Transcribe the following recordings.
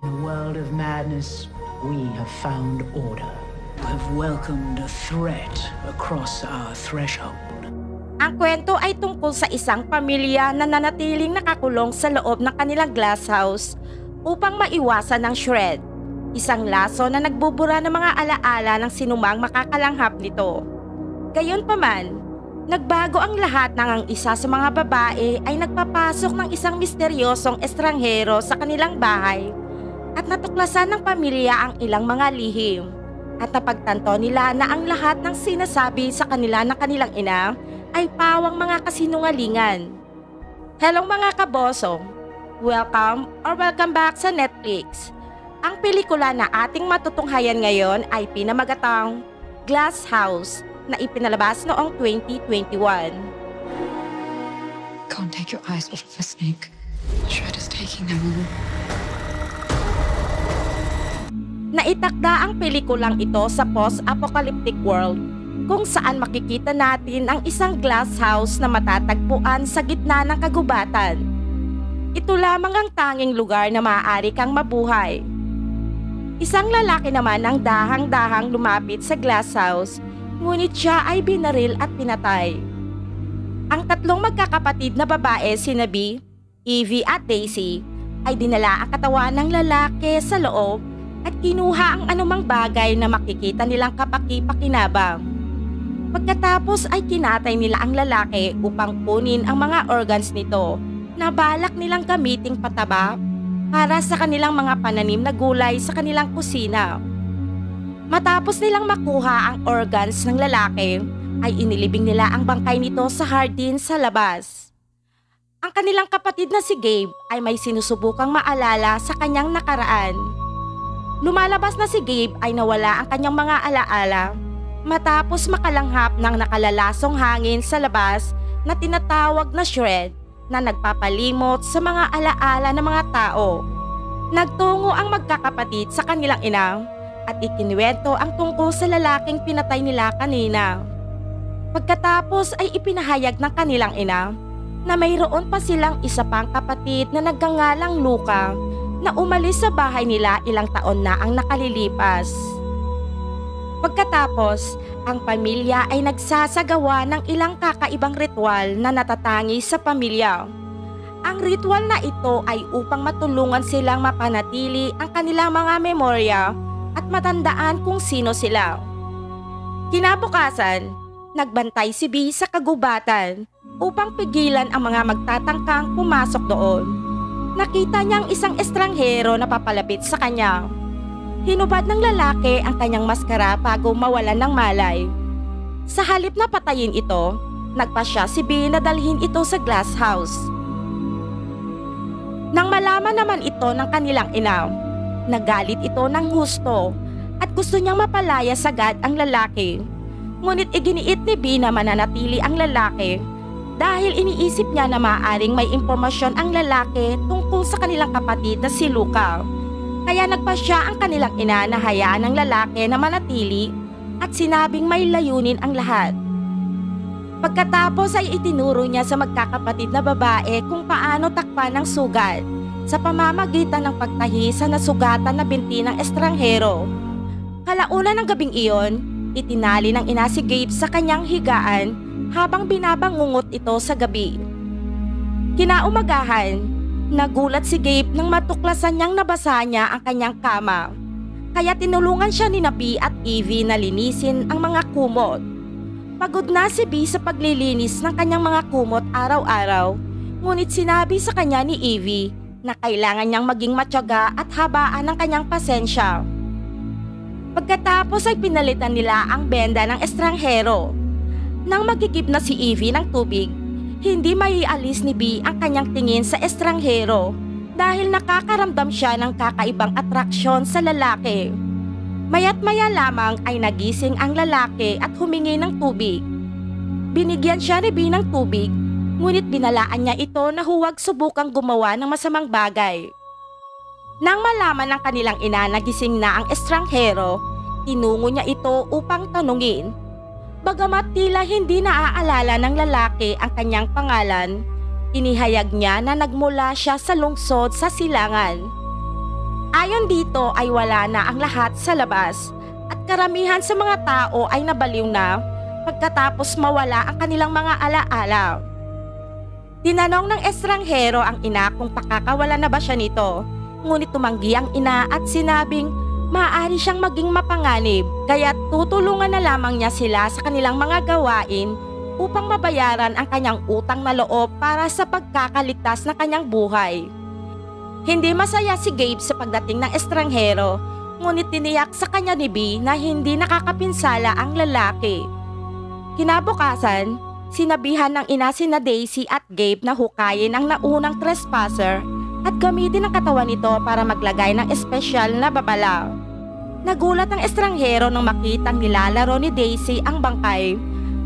In a world of madness, we have found order. We have welcomed a threat across our threshold. Ang kwento ay tungkol sa isang pamilya na nanatiling nakakulong sa loob ng kanilang glass house upang maiwasan ng shred. Isang laso na nagbubura ng mga alaala ng sinumang makakalanghap nito. Gayunpaman, nagbago ang lahat nang ang isa sa mga babae ay nagpapasok ng isang misteryosong estranghero sa kanilang bahay at natuklasan ng pamilya ang ilang mga lihim. At napagtanto nila na ang lahat ng sinasabi sa kanila ng kanilang ina ay pawang mga kasinungalingan. Hello mga kaboso! Welcome back sa Netflix. Ang pelikula na ating matutunghayan ngayon ay pinamagatang Glass House na ipinalabas noong 2021. Can't take your eyes off of the snake. Shred is taking them all. Naitakda ang pelikulang ito sa post-apocalyptic world kung saan makikita natin ang isang glass house na matatagpuan sa gitna ng kagubatan. Ito lamang ang tanging lugar na maaari kang mabuhay. Isang lalaki naman ang dahang-dahang lumapit sa glass house, ngunit siya ay binaril at pinatay. Ang tatlong magkakapatid na babae, sina B, Evie at Daisy, ay dinala ang katawan ng lalaki sa loob at kinuha ang anumang bagay na makikita nilang kapaki-pakinabang. Pagkatapos ay kinatay nila ang lalaki upang kunin ang mga organs nito na balak nilang gamiting pataba para sa kanilang mga pananim na gulay sa kanilang kusina. Matapos nilang makuha ang organs ng lalaki, ay inilibing nila ang bangkay nito sa hardin sa labas. Ang kanilang kapatid na si Gabe ay may sinusubukang maalala sa kanyang nakaraan. Lumalabas na si Gabe ay nawala ang kanyang mga alaala matapos makalanghap ng nakalalasong hangin sa labas na tinatawag na shred na nagpapalimot sa mga alaala ng mga tao. Nagtungo ang magkakapatid sa kanilang ina at ikinuwento ang tungkol sa lalaking pinatay nila kanina. Pagkatapos ay ipinahayag ng kanilang ina na mayroon pa silang isa pang kapatid na nagngangalang Luca na umalis sa bahay nila ilang taon na ang nakalilipas. Pagkatapos, ang pamilya ay nagsasagawa ng ilang kakaibang ritual na natatangi sa pamilya. Ang ritual na ito ay upang matulungan silang mapanatili ang kanilang mga memorya at matandaan kung sino sila. Kinabukasan, nagbantay si B sa kagubatan upang pigilan ang mga magtatangkang pumasok doon. Nakita niyang isang estranghero na papalapit sa kanya. Hinubad ng lalaki ang kanyang maskara bago mawalan ng malay. Sa halip na patayin ito, nagpasya si B na dalhin ito sa glass house. Nang malaman naman ito ng kanilang ina, nagalit ito ng husto at gusto niyang mapalaya sagad ang lalaki. Ngunit iginiit ni B na mananatili ang lalaki dahil iniisip niya na maaaring may impormasyon ang lalaki tungkol sa kanilang kapatid na si Luca. Kaya nagpasya ang kanilang ina na hayaan ng lalaki na manatili at sinabing may layunin ang lahat. Pagkatapos ay itinuro niya sa magkakapatid na babae kung paano takpan ng sugat sa pamamagitan ng pagtahi sa nasugatan na binti ng estranghero. Kalaunan ng gabing iyon, itinali ng ina si Gabe sa kanyang higaan habang binabangungot ito sa gabi. Kinaumagahan, nagulat si Gabe nang matuklasan niyang nabasa niya ang kanyang kama. Kaya tinulungan siya ni B at Evie na linisin ang mga kumot. Pagod na si B sa paglilinis ng kanyang mga kumot araw-araw, ngunit sinabi sa kanya ni Evie na kailangan niyang maging matyaga at habaan ng kanyang pasensya. Pagkatapos ay pinalitan nila ang benda ng estranghero. Nang magkikip na si Evie ng tubig, hindi maialis ni B ang kanyang tingin sa estranghero dahil nakakaramdam siya ng kakaibang atraksyon sa lalaki. Maya't maya lamang ay nagising ang lalaki at humingi ng tubig. Binigyan siya ni B ng tubig, ngunit binalaan niya ito na huwag subukang gumawa ng masamang bagay. Nang malaman ng kanilang ina na gising na ang estranghero, tinungo niya ito upang tanungin. Bagamat tila hindi naaalala ng lalaki ang kanyang pangalan, inihayag niya na nagmula siya sa lungsod sa silangan. Ayon dito ay wala na ang lahat sa labas at karamihan sa mga tao ay nabaliw na pagkatapos mawala ang kanilang mga alaala. Tinanong ng estranghero ang ina kung pakakawalan na ba siya nito, ngunit tumanggi ang ina at sinabing maaari siyang maging mapanganib kaya tutulungan na lamang niya sila sa kanilang mga gawain upang mabayaran ang kanyang utang na loob para sa pagkakaligtas ng kanyang buhay. Hindi masaya si Gabe sa pagdating ng estranghero, ngunit tiniyak sa kanya ni B na hindi nakakapinsala ang lalaki. Kinabukasan, sinabihan ng ina sina Daisy at Gabe na hukayin ang naunang trespasser at gamitin ang katawan nito para maglagay ng espesyal na babala. Nagulat ang estranghero nang makitang nilalaro ni Daisy ang bangkay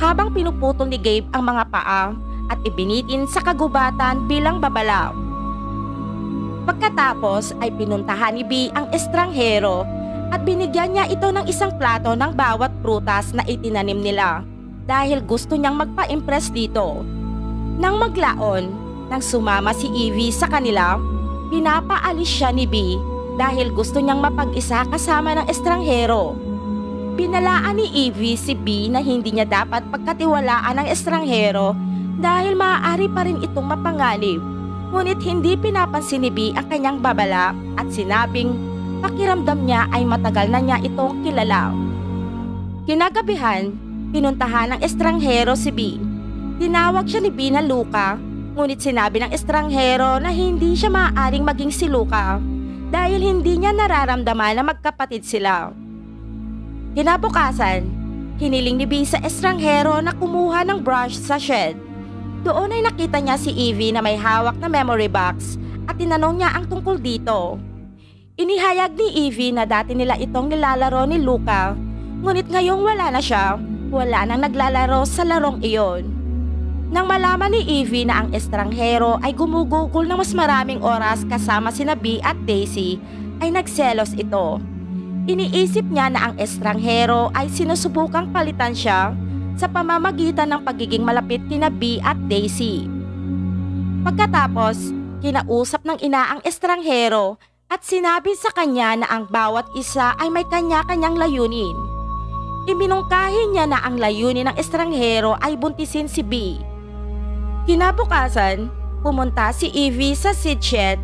habang pinuputol ni Gabe ang mga paa at ibinitin sa kagubatan bilang babala. Pagkatapos ay pinuntahan ni B ang estranghero at binigyan niya ito ng isang plato ng bawat prutas na itinanim nila dahil gusto niyang magpa-impress dito. Nang maglaon, nang sumama si Evie sa kanila, pinapaalis siya ni B dahil gusto niyang mapag-isa kasama ng estranghero. Pinalaan ni Evie si B na hindi niya dapat pagkatiwalaan ng estranghero dahil maaari pa rin itong mapanganib. Ngunit hindi pinapansin ni B ang kanyang babala at sinabing pakiramdam niya ay matagal na niya itong kilala. Kinagabihan, pinuntahan ng estranghero si B. Tinawag siya ni B na Luca, ngunit sinabi ng estranghero na hindi siya maaaring maging si Luca dahil hindi niya nararamdaman na magkapatid sila. Kinabukasan, hiniling ni B sa estranghero na kumuha ng brush sa shed. Doon ay nakita niya si Evie na may hawak na memory box at tinanong niya ang tungkol dito. Inihayag ni Evie na dati nila itong nilalaro ni Luca, ngunit ngayong wala na siya, wala nang naglalaro sa larong iyon. Nang malaman ni Evie na ang estranghero ay gumugugol ng mas maraming oras kasama sina B at Daisy, ay nagselos ito. Iniisip niya na ang estranghero ay sinusubukang palitan siya sa pamamagitan ng pagiging malapit kina B at Daisy. Pagkatapos, kinausap ng ina ang estranghero at sinabi sa kanya na ang bawat isa ay may kanya-kanyang layunin. Iminungkahi niya na ang layunin ng estranghero ay buntisin si B. Kinabukasan, pumunta si Evie sa seed shed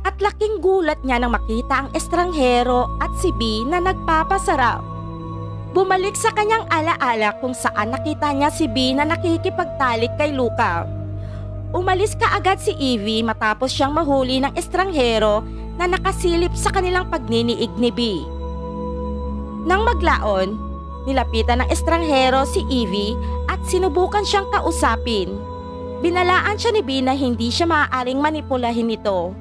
at laking gulat niya nang makita ang estranghero at si B na nagpapasarap. Bumalik sa kanyang alaala kung saan nakita niya si B na nakikipagtalik kay Luca. Umalis kaagad si Evie matapos siyang mahuli ng estranghero na nakasilip sa kanilang pagniniig ni B. Nang maglaon, nilapitan ng estranghero si Evie at sinubukan siyang kausapin. Binalaan siya ni B na hindi siya maaaring manipulahin ito.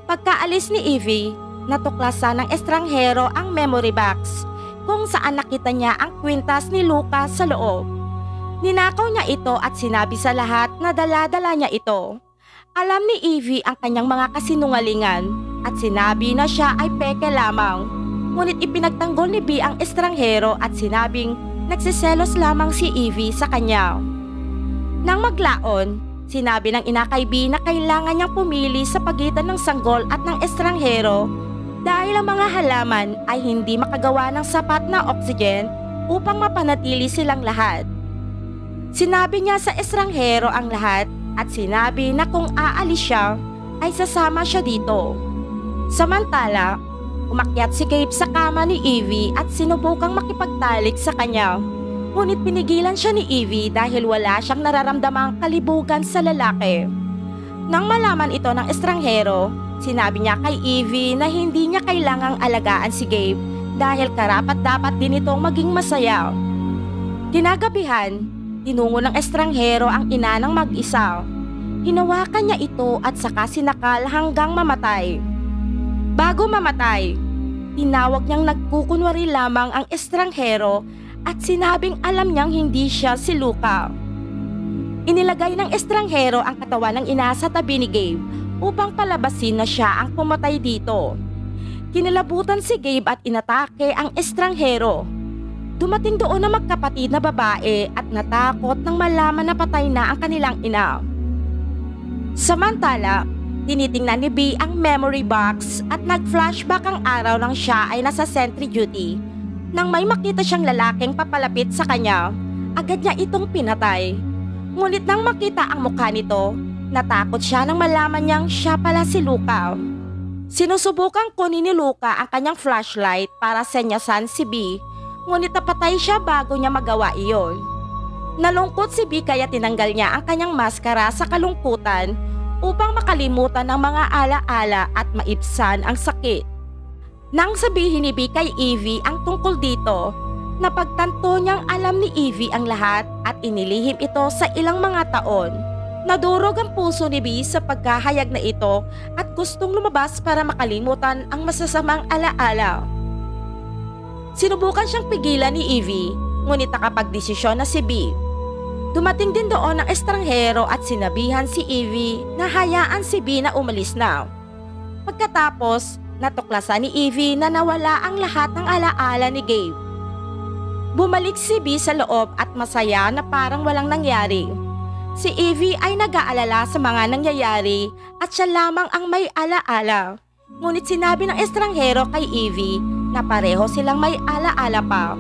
Pagkaalis ni Evie, natuklasan ng estranghero ang memory box kung saan nakita niya ang kwintas ni Luca sa loob. Ninakaw niya ito at sinabi sa lahat na dala-dala niya ito. Alam ni Evie ang kanyang mga kasinungalingan at sinabi na siya ay peke lamang. Ngunit ipinagtanggol ni B ang estranghero at sinabing nagsiselos lamang si Evie sa kanya. Nang maglaon, sinabi ng ina kay B na kailangan niyang pumili sa pagitan ng sanggol at ng estranghero dahil ang mga halaman ay hindi makagawa ng sapat na oxygen upang mapanatili silang lahat. Sinabi niya sa estranghero ang lahat at sinabi na kung aalis siya ay sasama siya dito. Samantala, umakyat si Gabe sa kama ni Evie at sinubukang makipagtalik sa kanya. Ngunit pinigilan siya ni Evie dahil wala siyang nararamdamang kalibugan sa lalaki. Nang malaman ito ng estranghero, sinabi niya kay Evie na hindi niya kailangang alagaan si Gabe dahil karapat-dapat din itong maging masaya. Kinagabihan, tinungo ng estranghero ang ina ng mag-isa. Hinawakan niya ito at saka sinakal hanggang mamatay. Bago mamatay, tinawag niyang nagkukunwari lamang ang estranghero at sinabing alam niyang hindi siya si Luca. Inilagay ng estranghero ang katawan ng ina sa tabi ni Gabe upang palabasin na siya ang pumatay dito. Kinilabutan si Gabe at inatake ang estranghero. Dumating doon ang magkapatid na babae at natakot nang malaman na patay na ang kanilang ina. Samantala, Tinitingnan ni B ang memory box at nag-flashback ang araw nang siya ay nasa sentry duty. Nang may makita siyang lalaking papalapit sa kanya, agad niya itong pinatay. Ngunit nang makita ang mukha nito, natakot siya nang malaman niyang siya pala si Luca. Sinusubukan kunin ni Luca ang kanyang flashlight para senyasan si B, ngunit napatay siya bago niya magawa iyon. Nalungkot si B kaya tinanggal niya ang kanyang maskara sa kalungkutan upang makalimutan ng mga alaala at maibsan ang sakit. Nang sabihin ni B kay Evie ang tungkol dito, napagtanto niyang alam ni Evie ang lahat at inilihim ito sa ilang mga taon. Nadurog ang puso ni B sa pagkahayag na ito at gustong lumabas para makalimutan ang masasamang alaala. Sinubukan siyang pigilan ni Evie, ngunit nakapagdesisyon na si B. Dumating din doon ang estranghero at sinabihan si Evie na hayaan si B na umalis na. Pagkatapos, natuklasan ni Evie na nawala ang lahat ng alaala ni Gabe. Bumalik si B sa loob at masaya na parang walang nangyari. Si Evie ay nag-aalala sa mga nangyayari at siya lamang ang may alaala. Ngunit sinabi ng estranghero kay Evie na pareho silang may alaala pa.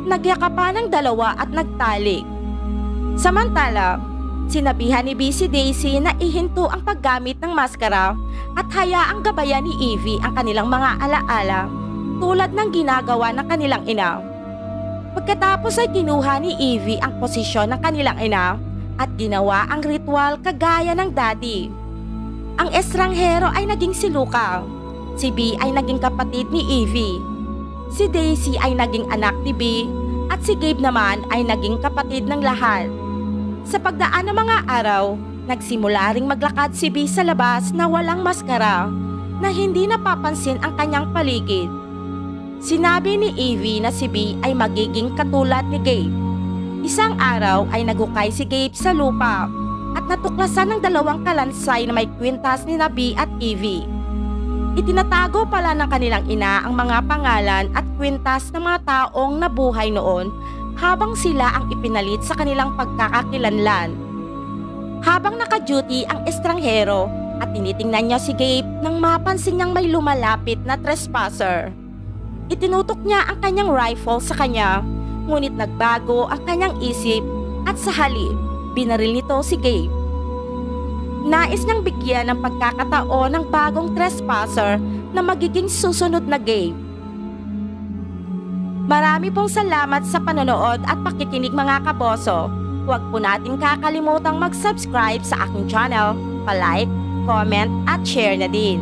Nagyakapan ng dalawa at nagtalik. Samantala, sinabihan ni B si Daisy na ihinto ang paggamit ng maskara at hayaang gabayan ni Evie ang kanilang mga alaala tulad ng ginagawa ng kanilang ina. Pagkatapos ay kinuha ni Evie ang posisyon ng kanilang ina at ginawa ang ritual kagaya ng daddy. Ang estranghero ay naging si Luca. Si B ay naging kapatid ni Evie. Si Daisy ay naging anak ni B at si Gabe naman ay naging kapatid ng lahat. Sa pagdaan ng mga araw, nagsimula ring maglakad si B sa labas na walang maskara na hindi napapansin ang kanyang paligid. Sinabi ni Evie na si B ay magiging katulad ni Gabe. Isang araw ay nagukay si Gabe sa lupa at natuklasan ng dalawang kalansay na may kwintas ni B at Evie. Itinatago pala ng kanilang ina ang mga pangalan at kwintas ng mga taong nabuhay noon habang sila ang ipinalit sa kanilang pagkakakilanlan. Habang naka-duty ang estranghero at tinitingnan niya si Gabe nang mapansin niyang may lumalapit na trespasser. Itinutok niya ang kanyang rifle sa kanya, ngunit nagbago ang kanyang isip at sa halip, binaril nito si Gabe. Nais niyang bigyan ng pagkakataon ng bagong trespasser na magiging susunod na Gabe. Marami pong salamat sa panonood at pakikinig mga kaboso. Huwag po natin kakalimutang mag-subscribe sa aking channel, pa-like, comment at share na din.